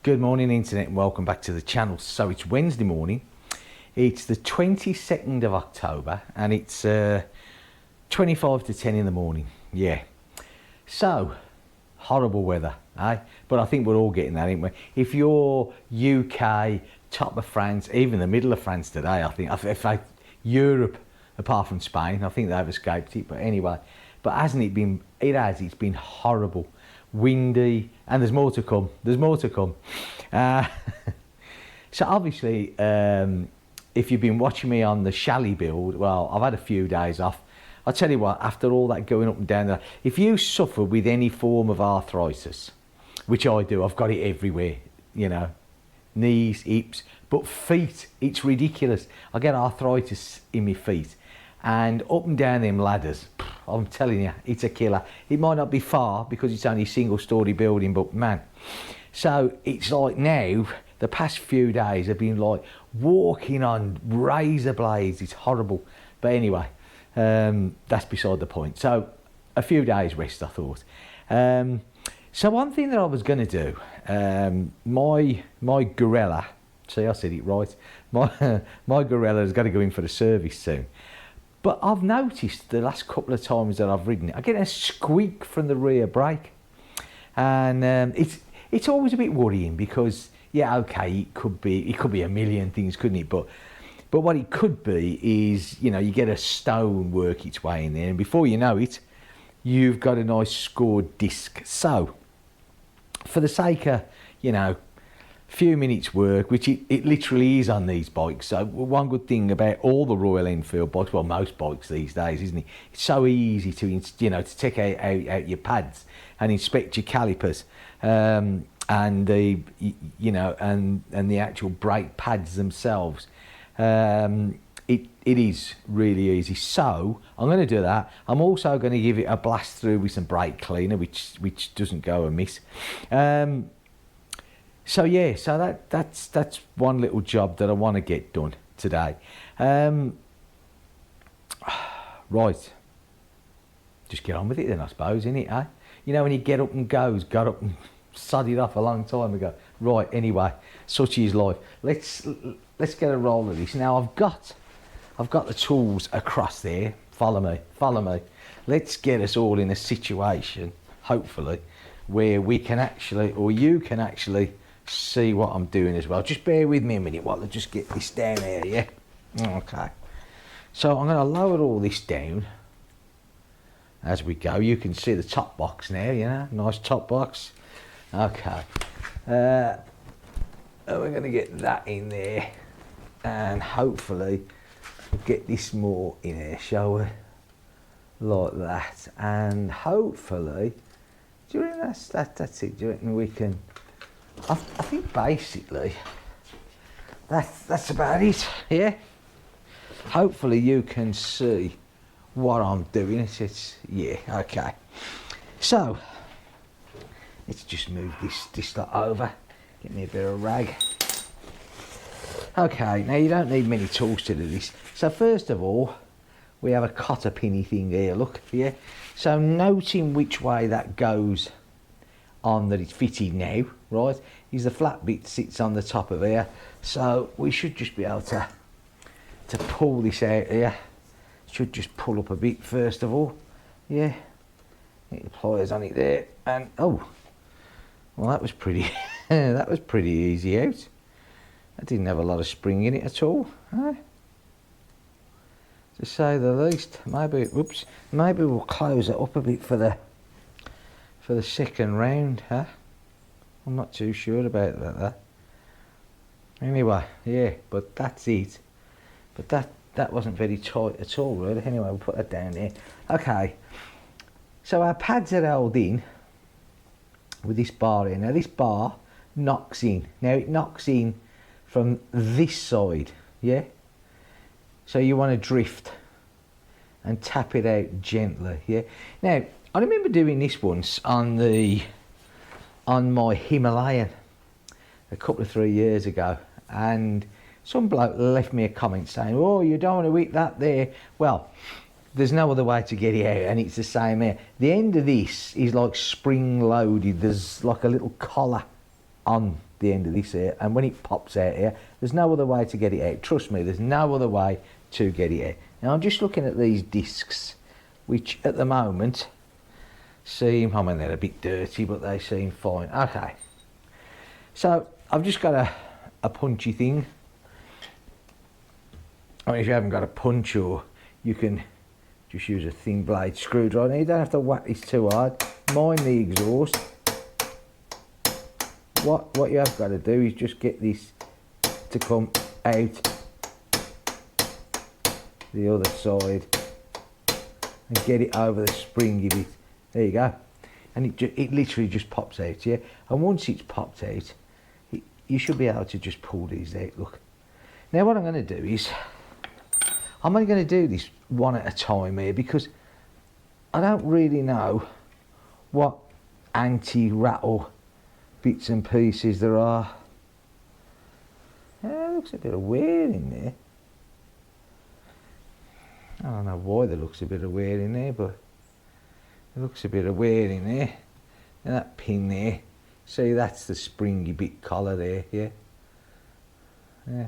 Good morning internet and welcome back to the channel. So it's Wednesday morning, it's the 22nd of October and it's 25 to 10 in the morning. Yeah, so horrible weather, eh? But I think we're all getting that, ain't we? If you're UK, top of France, even the middle of France today, I think, Europe apart from Spain, I think they've escaped it. But anyway, but hasn't it been, it's been horrible, windy, and there's more to come. So obviously, if you've been watching me on the chalet build, well, I've had a few days off. I'll tell you what, after all that going up and down there, if you suffer with any form of arthritis, which I do, I've got it everywhere, you know, knees, hips, but feet, it's ridiculous. I get arthritis in my feet, and up and down them ladders, I'm telling you, it's a killer. It might not be far because it's only a single-storey building, but man. So it's like now, the past few days have been like walking on razor blades. It's horrible. But anyway, that's beside the point. So a few days rest, I thought. So one thing that I was going to do, my guerrilla, see, I said it right, my guerrilla has got to go in for the service soon. But I've noticed the last couple of times that I've ridden it, I get a squeak from the rear brake, and it's always a bit worrying because, yeah, okay, it could be a million things, couldn't it? But what it could be is, you know, you get a stone work its way in there, and before you know it, you've got a nice scored disc. So, for the sake of, you know, few minutes work, which it literally is on these bikes. So one good thing about all the Royal Enfield bikes, well, most bikes these days, isn't it? It's so easy to, you know, to take out your pads and inspect your calipers, and the, you know, and the actual brake pads themselves. It is really easy. So I'm going to do that. I'm also going to give it a blast through with some brake cleaner, which doesn't go amiss. So yeah, so that's one little job that I want to get done today. Right, just get on with it then, I suppose, innit, eh? You know, when you get up and got up and sod it off a long time ago. Right, anyway, such is life. Let's get a roll of this. Now I've got the tools across there. Follow me. Let's get us all in a situation, hopefully, where we can actually, or you can actually, see what I'm doing as well. Just bear with me a minute while I just get this down here, yeah? Okay. So I'm going to lower all this down as we go. You can see the top box now, you know, nice top box. Okay. We're going to get that in there, and hopefully we'll get this more in here, shall we? Like that. And hopefully, do you reckon that's it? Do you reckon we can... I think basically that's about it, yeah? Hopefully you can see what I'm doing. It's yeah, okay. So let's just move this lot over. Get me a bit of rag. Okay, now you don't need many tools to do this. So first of all, we have a cotter pinny thing here, look, yeah? So noting which way that goes on that it's fitted now, right, is the flat bit sits on the top of here. So we should just be able to pull this out here. Should just pull up a bit first of all, yeah. Get the pliers on it there, and oh, well that was pretty that was pretty easy out. That didn't have a lot of spring in it at all, huh? To say the least. Maybe, oops, maybe we'll close it up a bit for the second round, huh? I'm not too sure about that. Anyway, yeah, but that's it. But that wasn't very tight at all, really. Anyway, we'll put that down there. Okay, so our pads are held in with this bar here. Now this bar knocks in. Now it knocks in from this side, yeah? So you want to drift and tap it out gently, yeah? Now, I remember doing this once on my Himalayan a couple of 3 years ago, and some bloke left me a comment saying, oh, you don't want to hit that there. Well, there's no other way to get it out, and it's the same here. The end of this is like spring loaded. There's like a little collar on the end of this here, and when it pops out here, there's no other way to get it out. Trust me, there's no other way to get it out. Now I'm just looking at these discs, which at the moment seem, I mean, they're a bit dirty, but they seem fine. Okay, so I've just got a punchy thing. I mean, if you haven't got a punch, or you can just use a thin blade screwdriver. You don't have to whack this too hard. Mind the exhaust. What you have got to do is just get this to come out the other side and get it over the springy bit. There you go. And it literally just pops out, yeah? And once it's popped out, you should be able to just pull these out, look. Now what I'm going to do is, I'm only going to do this one at a time here, because I don't really know what anti-rattle bits and pieces there are. Yeah, it looks a bit of wear in there. I don't know why there looks a bit of wear in there, but it looks a bit of wear in there. And that pin there, see, that's the springy bit collar there, yeah? Yeah.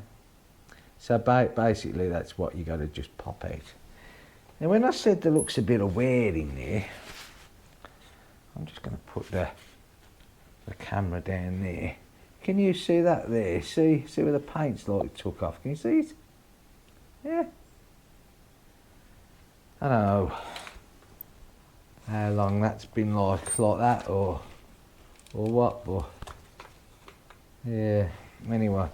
So basically that's what you got to just pop out. Now when I said there looks a bit of wear in there, I'm just going to put the camera down there. Can you see that there? See where the paint's like took off? Can you see it? Yeah. I don't know how long that's been like that, or what, but yeah. Anyway,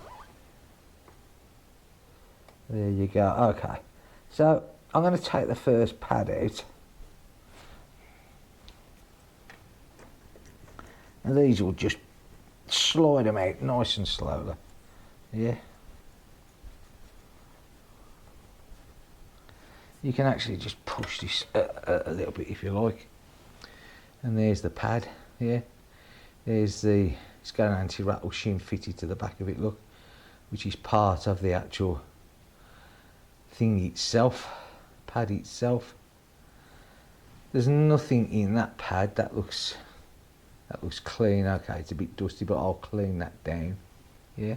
there you go. Okay, so I'm going to take the first pad out. And these will just slide them out nice and slowly, yeah. You can actually just push this a little bit if you like. And there's the pad, yeah. It's got an anti-rattle shim fitted to the back of it, look, which is part of the actual thing itself, pad itself. There's nothing in that pad. That looks clean. Okay, it's a bit dusty, but I'll clean that down, yeah.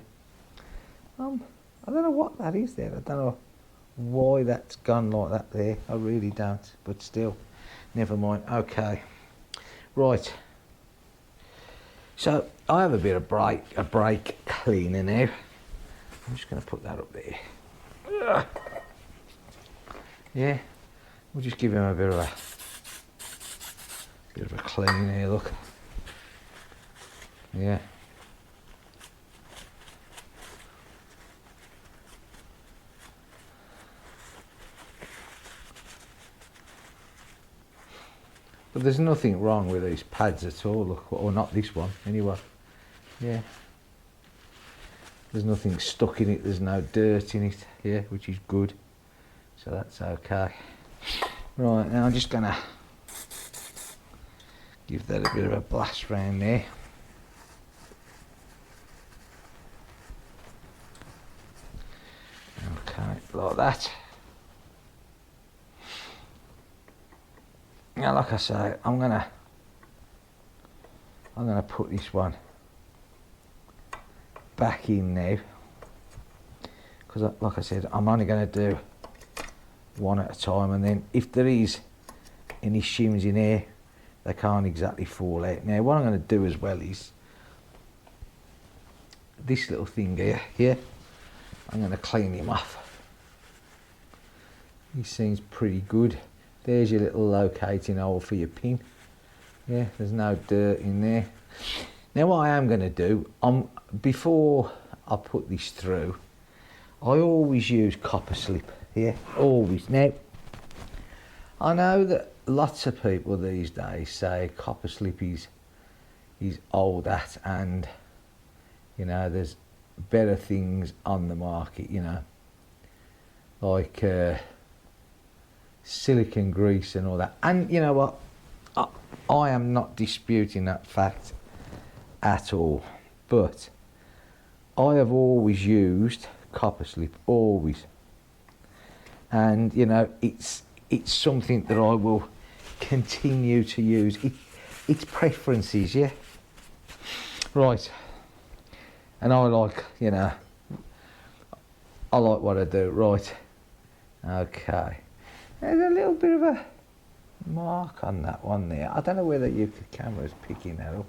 I don't know what that is there. I don't know why that's gone like that there. I really don't, but still, never mind. Okay, right. So I have a bit of brake cleaner now. I'm just going to put that up there. Yeah, we'll just give him a bit of a clean here. Look. Yeah. But there's nothing wrong with these pads at all, look, or not this one, anyway. Yeah. There's nothing stuck in it, there's no dirt in it, yeah, which is good. So that's okay. Right, now I'm just gonna give that a bit of a blast round there. Okay, like that. Now, like I say, I'm gonna put this one back in now, because like I said, I'm only going to do one at a time, and then if there is any shims in here, they can't exactly fall out. Now what I'm going to do as well is this little thing here, I'm going to clean him off. He seems pretty good. There's your little locating hole for your pin. Yeah, there's no dirt in there. Now what I am going to do, before I put this through, I always use copper slip. Yeah, always. Now, I know that lots of people these days say copper slip is old at, and you know, there's better things on the market, you know, like silicone grease and all that. And you know what, I am not disputing that fact at all, but I have always used copper slip, always. And you know, it's something that I will continue to use. It's preferences, yeah. Right, And I like, you know, I like what I do. Right, okay. There's a little bit of a mark on that one there. I don't know whether your camera's picking that up.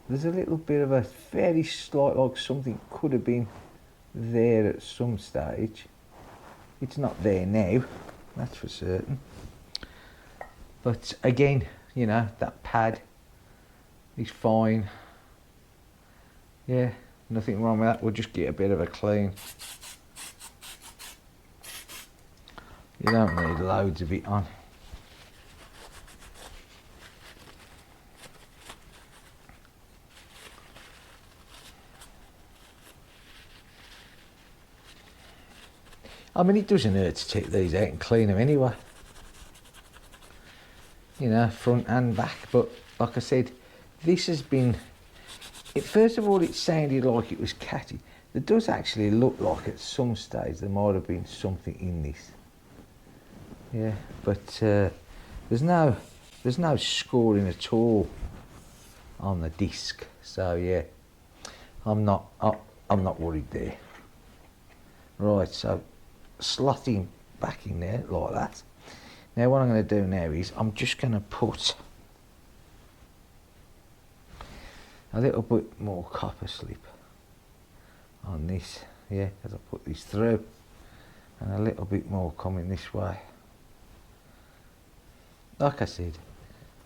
There's a little bit of a very slight, like something could have been there at some stage. It's not there now, that's for certain. But again, you know, that pad is fine. Yeah, nothing wrong with that. We'll just get a bit of a clean. You don't need loads of it on. I mean, it doesn't hurt to take these out and clean them anyway. You know, front and back. But like I said, this has been... first of all, it sounded like it was catty. There does actually look like at some stage there might have been something in this. Yeah, but there's no scoring at all on the disc. So yeah, I'm not worried there. Right, so slotting back in there like that. Now what I'm going to do now is I'm just going to put a little bit more copper slip on this, yeah, as I put this through, and a little bit more coming this way. Like I said,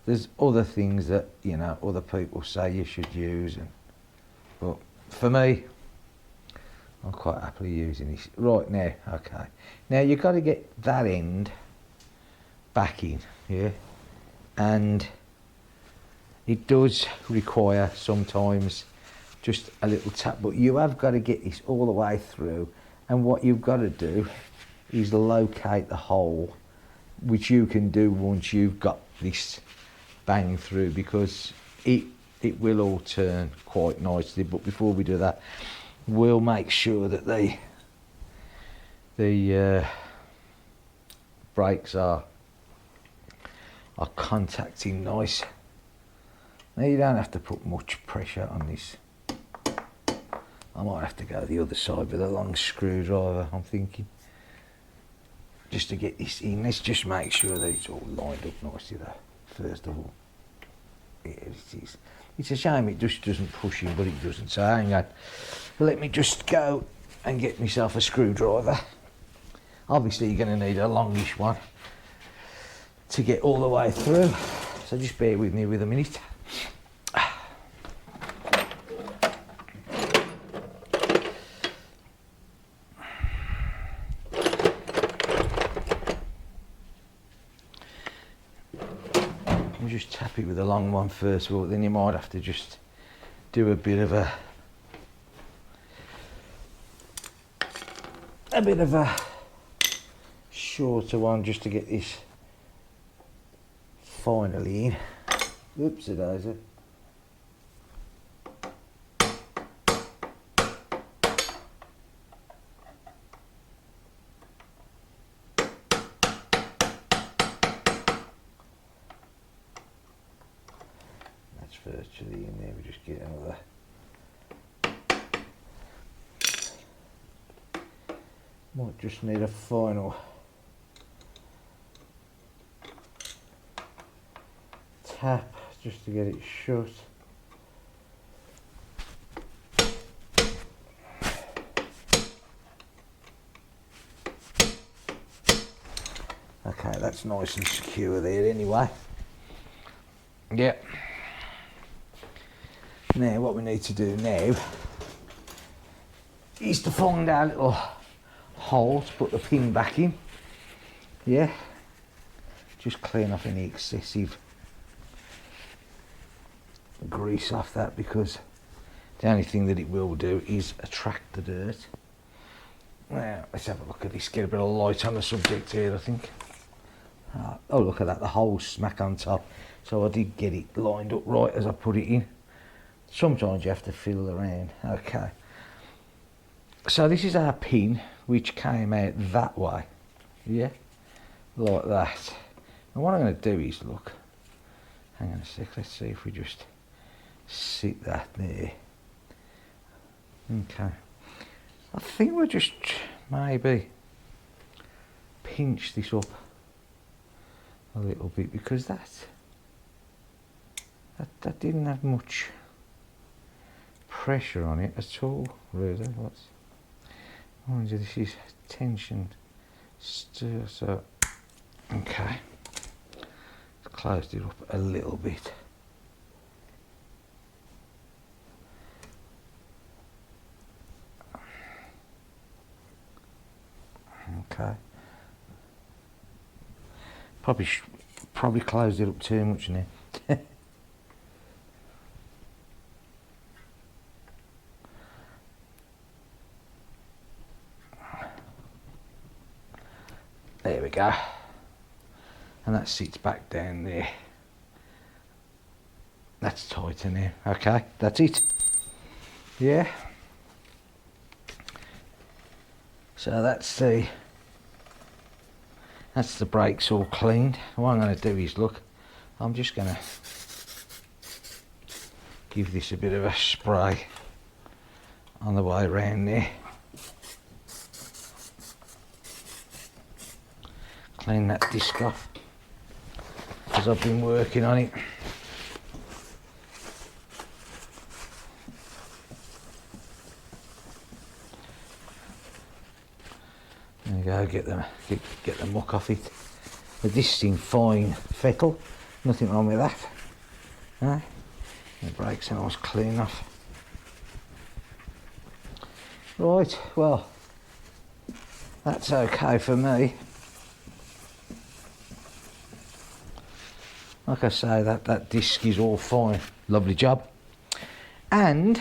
there's other things that, you know, other people say you should use, but for me, I'm quite happily using this. Right, now, okay. Now you've got to get that end back in, yeah, and it does require sometimes just a little tap, but you have got to get this all the way through, and what you've got to do is locate the hole, which you can do once you've got this bang through, because it will all turn quite nicely. But before we do that, we'll make sure that the brakes are contacting nice. Now you don't have to put much pressure on this. I might have to go the other side with a long screwdriver, I'm thinking, just to get this in. Let's just make sure that it's all lined up nicely there, first of all. Yeah, it is. It's a shame it just doesn't push in, but it doesn't. So hang on. Let me just go and get myself a screwdriver. Obviously you're going to need a longish one to get all the way through. So just bear with me with a minute. Just tap it with a long one first of all, then you might have to just do a bit of a shorter one just to get this finally in. Oopsie-daisy. Virtually in there, we just get another might just need a final tap just to get it shut. Okay, that's nice and secure there anyway. Yep. Now what we need to do now is to find our little hole to put the pin back in. Yeah, just clean off any excessive grease off that, because the only thing that it will do is attract the dirt. Now let's have a look at this, get a bit of light on the subject here. I think, oh look at that, the hole's smack on top, so I did get it lined up right as I put it in. Sometimes you have to fiddle around. Okay, so this is our pin which came out that way, yeah, like that. And what I'm going to do is, look, hang on a sec, let's see if we just sit that there. Okay, I think we'll just maybe pinch this up a little bit, because that didn't have much pressure on it at all, really. Mind you, this is tensioned still, so okay. Closed it up a little bit. Okay. Probably closed it up too much now. There we go. And that sits back down there. That's tighter now. Okay, that's it. Yeah. So that's the brakes all cleaned. What I'm going to do is, look, I'm just going to give this a bit of a spray on the way around there. Clean that disc off, because I've been working on it. There you go, get the muck off it. The disc's in fine fettle, nothing wrong with that. Right? The brakes are nice clean off. Right, well, that's okay for me. Like I say, that disc is all fine. Lovely job. And,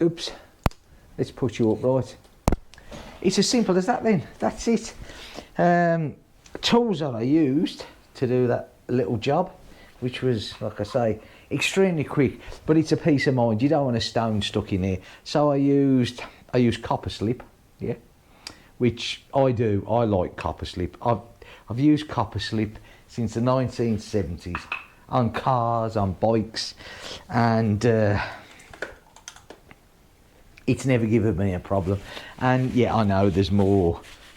oops, let's put you up right. It's as simple as that then. That's it. Tools that I used to do that little job, which was, like I say, extremely quick, but it's a peace of mind. You don't want a stone stuck in there. So I used copper slip, yeah, which I do. I like copper slip. I've used copper slip since the 1970s on cars, on bikes, and it's never given me a problem. And yeah, I know there's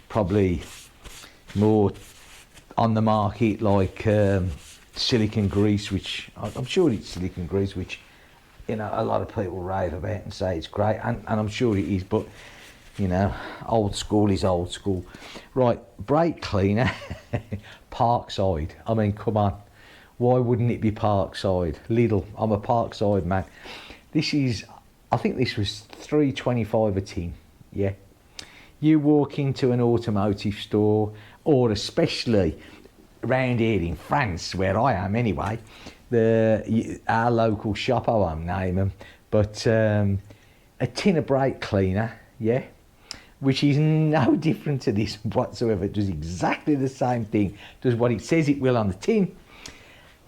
probably more on the market, like silicone grease, which I'm sure it's silicone grease, which, you know, a lot of people rave about and say it's great, and I'm sure it is, but you know, old school is old school. Right, brake cleaner, Parkside. I mean, come on, why wouldn't it be Parkside? Lidl, I'm a Parkside man. This is, I think this was $3.25 a tin, yeah. You walk into an automotive store, or especially around here in France, where I am anyway, our local shop, I won't name them, but a tin of brake cleaner, yeah, which is no different to this whatsoever. It does exactly the same thing, does what it says it will on the tin.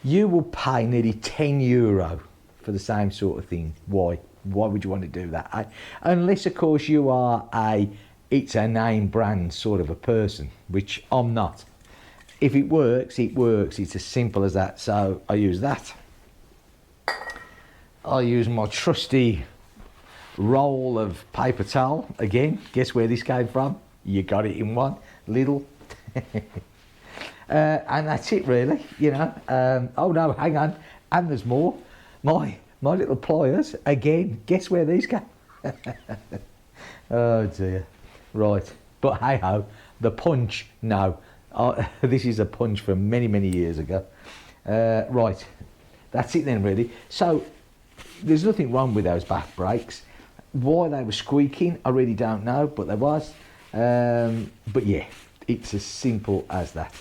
You will pay nearly €10 for the same sort of thing. Why would you want to do that, eh? Unless, of course, you are it's a name brand sort of a person, which I'm not. If it works, it works. It's as simple as that. So I use that. I use my trusty roll of paper towel. Again, guess where this came from? You got it in one. Lidl. And that's it, really, you know. Oh no, hang on. And there's more. My little pliers. Again, guess where these go? Oh dear. Right. But hey ho, the punch, no. This is a punch from many, many years ago. Right. That's it then, really. So there's nothing wrong with those back brakes. Why they were squeaking, I really don't know, but there was. But yeah, it's as simple as that.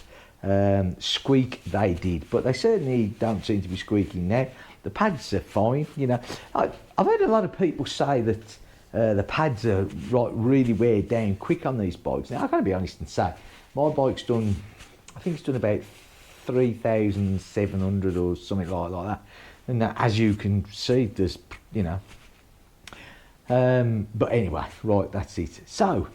Squeak they did, but they certainly don't seem to be squeaking now. The pads are fine, you know. I've heard a lot of people say that the pads are really wear down quick on these bikes. Now, I've got to be honest and say, my bike's done, I think it's done about 3,700 or something like that. And as you can see, there's, you know. But anyway, right, that's it. So,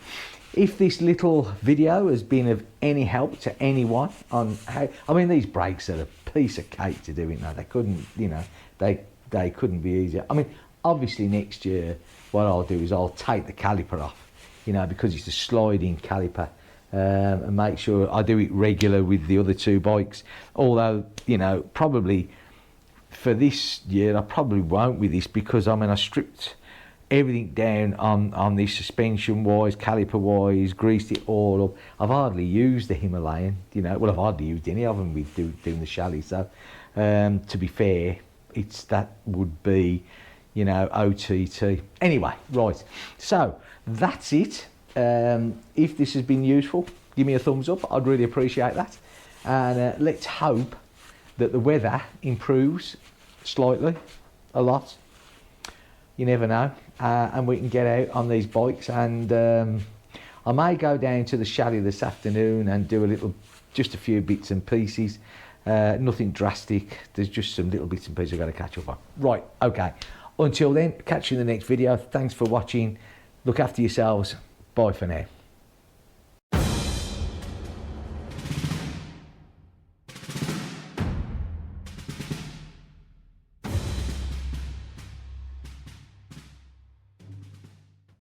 if this little video has been of any help to anyone on how, I mean, these brakes are a piece of cake to do it now. They couldn't, you know, they couldn't be easier. I mean, Obviously next year what I'll do is I'll take the caliper off, you know, because it's a sliding caliper, and make sure I do it regular with the other two bikes. Although, you know, probably for this year I probably won't with this, because I mean I stripped everything down on this suspension wise, caliper wise, greased it all up. I've hardly used the Himalayan, you know, well I've hardly used any of them with doing the chalet, so to be fair, that would be, you know, OTT. Anyway, right, so that's it. If this has been useful, give me a thumbs up, I'd really appreciate that. And let's hope that the weather improves slightly, a lot. You never know, and we can get out on these bikes. And I may go down to the chalet this afternoon and do just a few bits and pieces. Nothing drastic, there's just some little bits and pieces I've got to catch up on. Right, okay, until then, catch you in the next video. Thanks for watching, look after yourselves, bye for now.